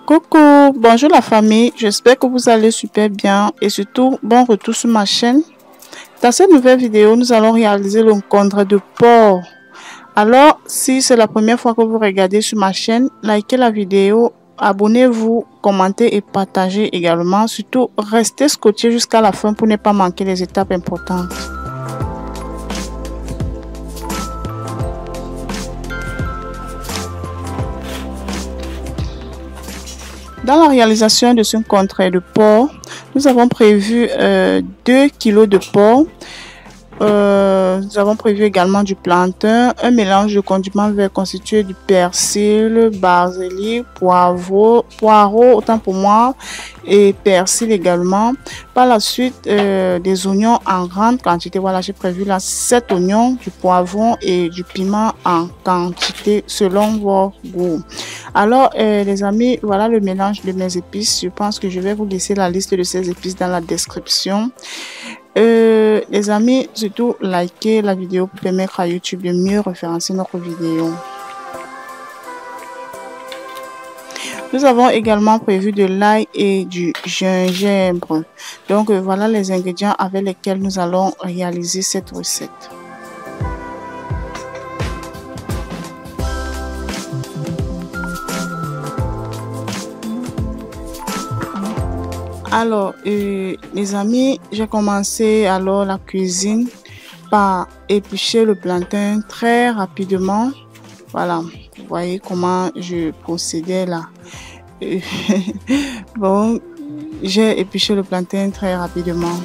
Coucou, bonjour la famille, j'espère que vous allez super bien et surtout bon retour sur ma chaîne. Dans cette nouvelle vidéo, nous allons réaliser le congre de porc. Alors, si c'est la première fois que vous regardez sur ma chaîne, likez la vidéo, abonnez-vous, commentez et partagez également. Surtout, restez scotché jusqu'à la fin pour ne pas manquer les étapes importantes. Dans la réalisation de ce congre de porc, nous avons prévu 2 kg de porc. Nous avons prévu également du plantain, un mélange de condiments verts constitué du persil, basilic, poireau, autant pour moi, et persil également. Par la suite, des oignons en grande quantité. Voilà, j'ai prévu là 7 oignons, du poivron et du piment en quantité selon vos goûts. Alors, les amis, voilà le mélange de mes épices. Je pense que je vais vous laisser la liste de ces épices dans la description. Les amis, surtout likez la vidéo pour permettre à YouTube de mieux référencer notre vidéo. Nous avons également prévu de l'ail et du gingembre. Donc voilà les ingrédients avec lesquels nous allons réaliser cette recette. Alors, les amis, j'ai commencé alors la cuisine par éplucher le plantain très rapidement. Voilà, vous voyez comment je procédais là. Bon, j'ai épluché le plantain très rapidement.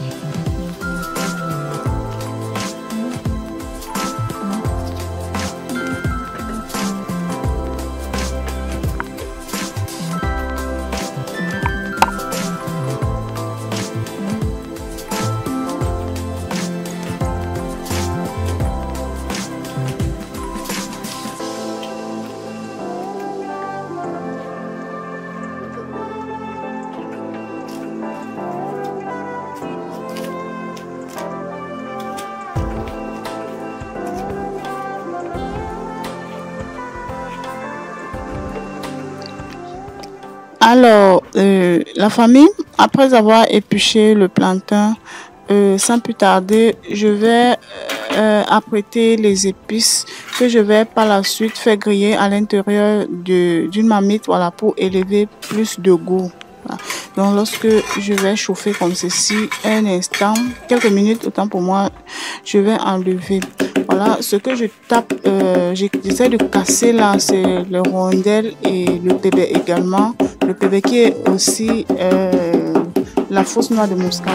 Alors, la famille, après avoir épluché le plantain, sans plus tarder, je vais apprêter les épices que je vais par la suite faire griller à l'intérieur d'une marmite, voilà, pour élever plus de goût. Voilà. Donc, lorsque je vais chauffer comme ceci, un instant, quelques minutes, autant pour moi, je vais enlever. Voilà, ce que je tape, j'essaie de casser là, c'est le rondelle et le bébé également. Le bébé qui est aussi la fausse noix de muscade.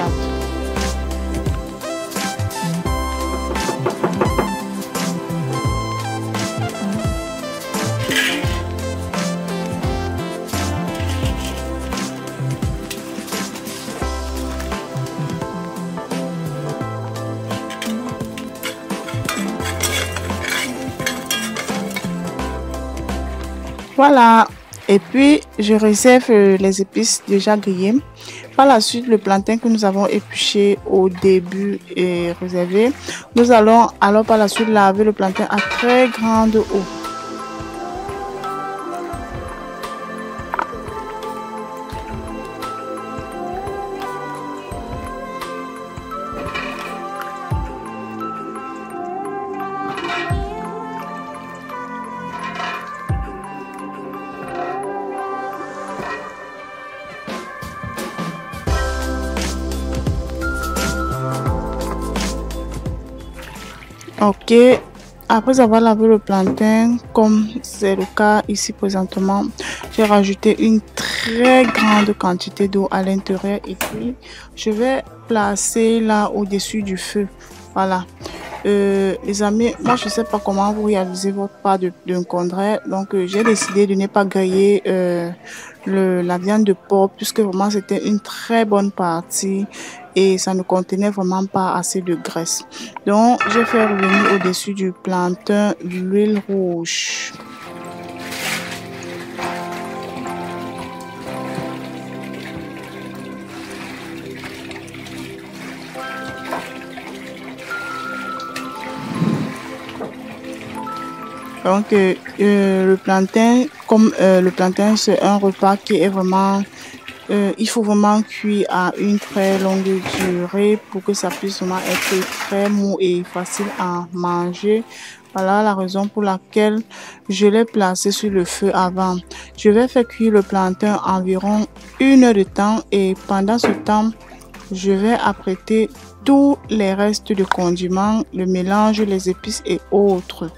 Voilà, et puis je réserve les épices déjà grillées. Par la suite, le plantain que nous avons épluché au début est réservé. Nous allons alors par la suite laver le plantain à très grande eau. Ok, après avoir lavé le plantain, comme c'est le cas ici présentement, j'ai rajouté une très grande quantité d'eau à l'intérieur et puis je vais placer là au-dessus du feu. Voilà. Les amis, moi je sais pas comment vous réalisez votre part d'un congre, donc j'ai décidé de ne pas griller la viande de porc puisque vraiment c'était une très bonne partie et ça ne contenait vraiment pas assez de graisse. Donc j'ai fait revenir au-dessus du plantain l'huile rouge. Donc, le plantain, comme le plantain, c'est un repas qui est vraiment il faut vraiment cuire à une très longue durée pour que ça puisse vraiment être très mou et facile à manger. Voilà la raison pour laquelle je l'ai placé sur le feu avant. Je vais faire cuire le plantain environ 1 heure de temps et pendant ce temps, je vais apprêter tous les restes de condiments, le mélange, les épices et autres.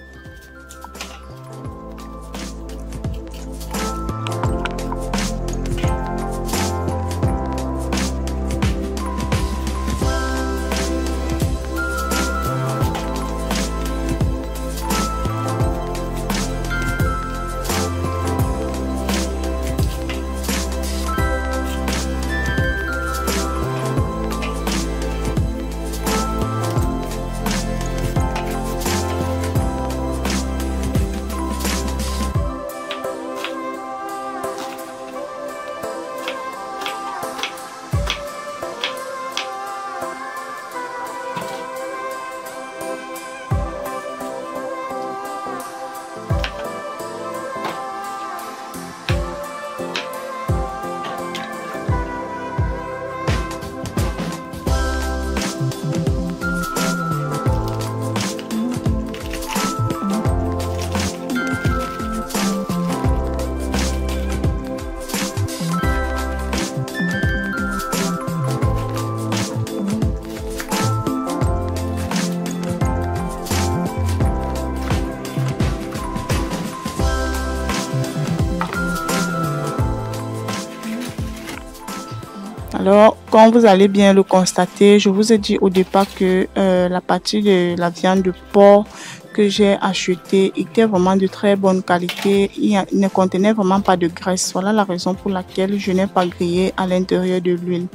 Alors, comme vous allez bien le constater, je vous ai dit au départ que la partie de la viande de porc que j'ai achetée était vraiment de très bonne qualité. Il ne contenait vraiment pas de graisse. Voilà la raison pour laquelle je n'ai pas grillé à l'intérieur de l'huile.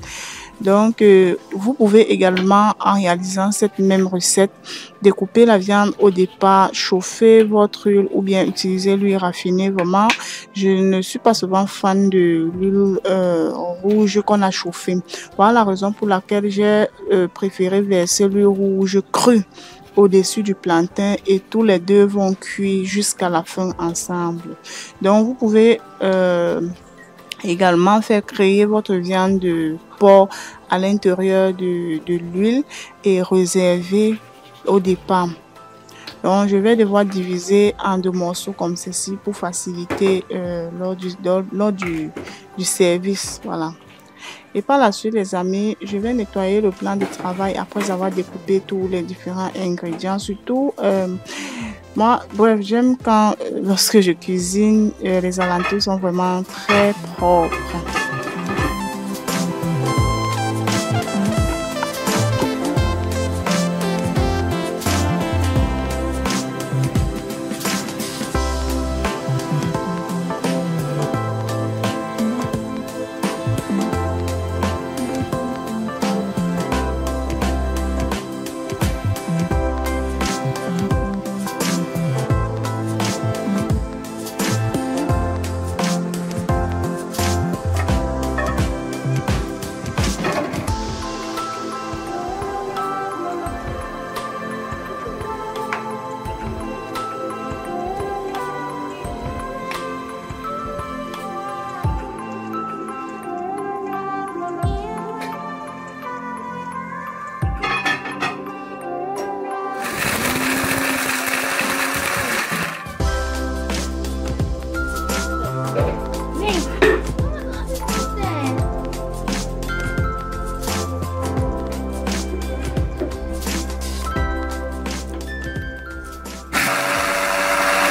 Donc, vous pouvez également, en réalisant cette même recette, découper la viande au départ, chauffer votre huile ou bien utiliser l'huile raffinée. Vraiment, je ne suis pas souvent fan de l'huile rouge qu'on a chauffée. Voilà la raison pour laquelle j'ai préféré verser l'huile rouge crue au-dessus du plantain et tous les deux vont cuire jusqu'à la fin ensemble. Donc, vous pouvez également faire créer votre viande de porc à l'intérieur de l'huile et réserver au départ. Donc, je vais devoir diviser en 2 morceaux comme ceci pour faciliter lors du service. Voilà. Et par la suite, les amis, je vais nettoyer le plan de travail après avoir découpé tous les différents ingrédients. Surtout, moi, bref, j'aime quand, lorsque je cuisine, les alentours sont vraiment très propres.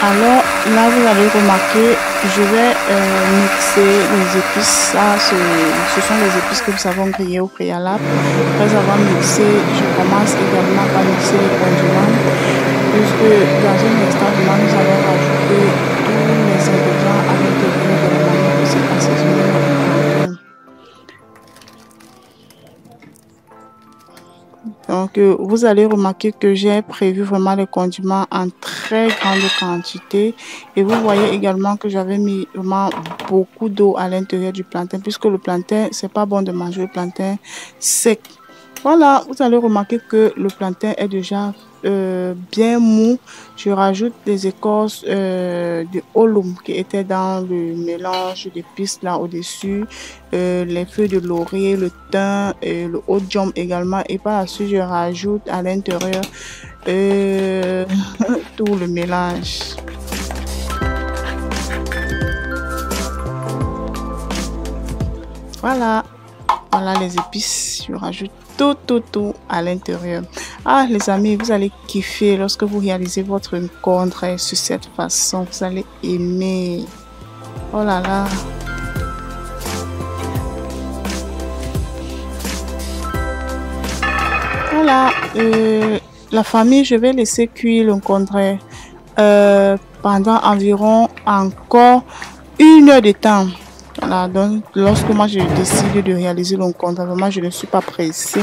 Alors là, vous allez remarquer, je vais mixer les épices. Ça, ce sont les épices que nous avons grillées au préalable. Après avoir mixé, je commence également par mixer les condiments. Puisque dans un instant, nous allons rajouter tous les ingrédients à l'intérieur de la manière de cet assaisonnement. Donc, vous allez remarquer que j'ai prévu vraiment les condiments en très grande quantité. Et vous voyez également que j'avais mis vraiment beaucoup d'eau à l'intérieur du plantain. Puisque le plantain, c'est pas bon de manger le plantain sec. Voilà, vous allez remarquer que le plantain est déjà bien mou. Je rajoute des écorces de holum qui étaient dans le mélange d'épices là au-dessus, les feuilles de laurier, le thym, le oignon également. Et par la suite, je rajoute à l'intérieur tout le mélange. Voilà, voilà les épices. Je rajoute tout à l'intérieur. Ah, les amis, vous allez kiffer lorsque vous réalisez votre rencontre sur cette façon. Vous allez aimer. Oh là là. Voilà, la famille, je vais laisser cuire le concombre pendant environ encore 1 heure de temps. Voilà, donc lorsque moi je décide de réaliser le concombre, vraiment je ne suis pas pressée.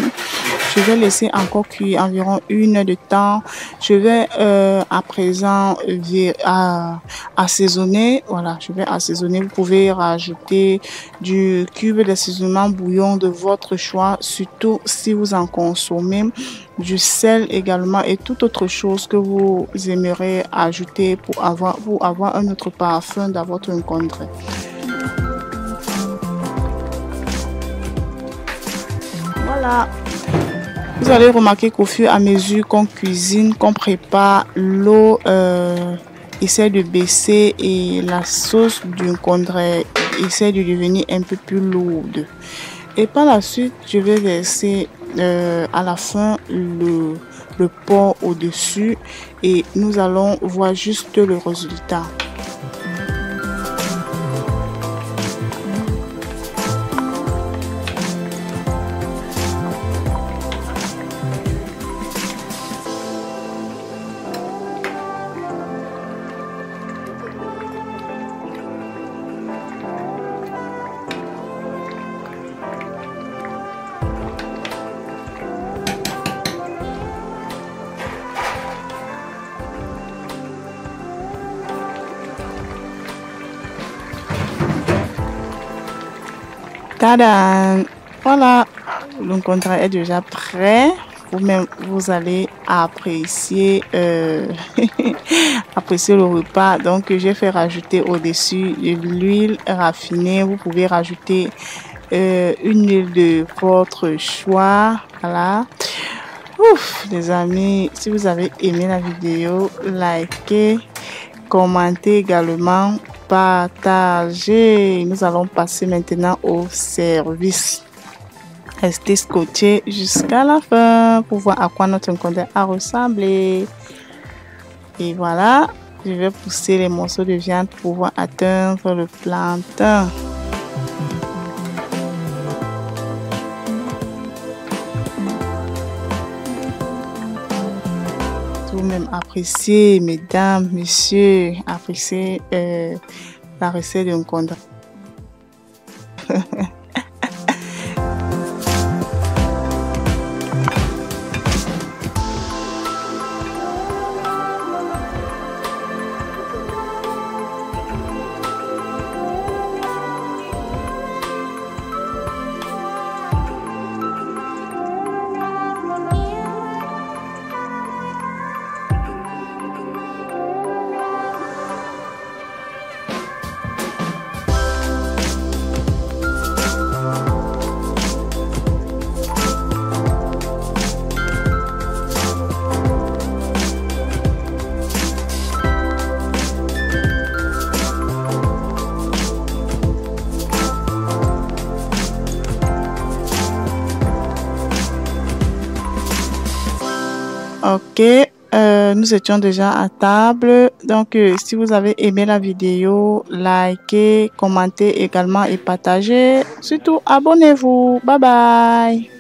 Je vais laisser encore cuire environ 1 heure de temps. Je vais à présent assaisonner. Voilà, je vais assaisonner. Vous pouvez rajouter du cube d'assaisonnement bouillon de votre choix, surtout si vous en consommez. Du sel également et toute autre chose que vous aimeriez ajouter pour avoir un autre parfum dans votre concombre. Voilà. Vous allez remarquer qu'au fur et à mesure qu'on cuisine, qu'on prépare, l'eau essaie de baisser et la sauce du concombre essaie de devenir un peu plus lourde. Et par la suite, je vais verser à la fin le porc au-dessus et nous allons voir juste le résultat. Tada! Voilà, le concombre est déjà prêt. Vous-même, vous allez apprécier, apprécier le repas. Donc, j'ai fait rajouter au-dessus de l'huile raffinée. Vous pouvez rajouter une huile de votre choix. Voilà. Ouf, les amis, si vous avez aimé la vidéo, likez, commentez également, partagez. Nous allons passer maintenant au service. Restez scotchés jusqu'à la fin pour voir à quoi notre concombre a ressemblé. Et voilà, je vais pousser les morceaux de viande pour pouvoir atteindre le plantain. Vous-même appréciez, mesdames, messieurs, appréciez la recette de concombre. Ok, nous étions déjà à table. Donc, si vous avez aimé la vidéo, likez, commentez également et partagez. Surtout, abonnez-vous. Bye bye.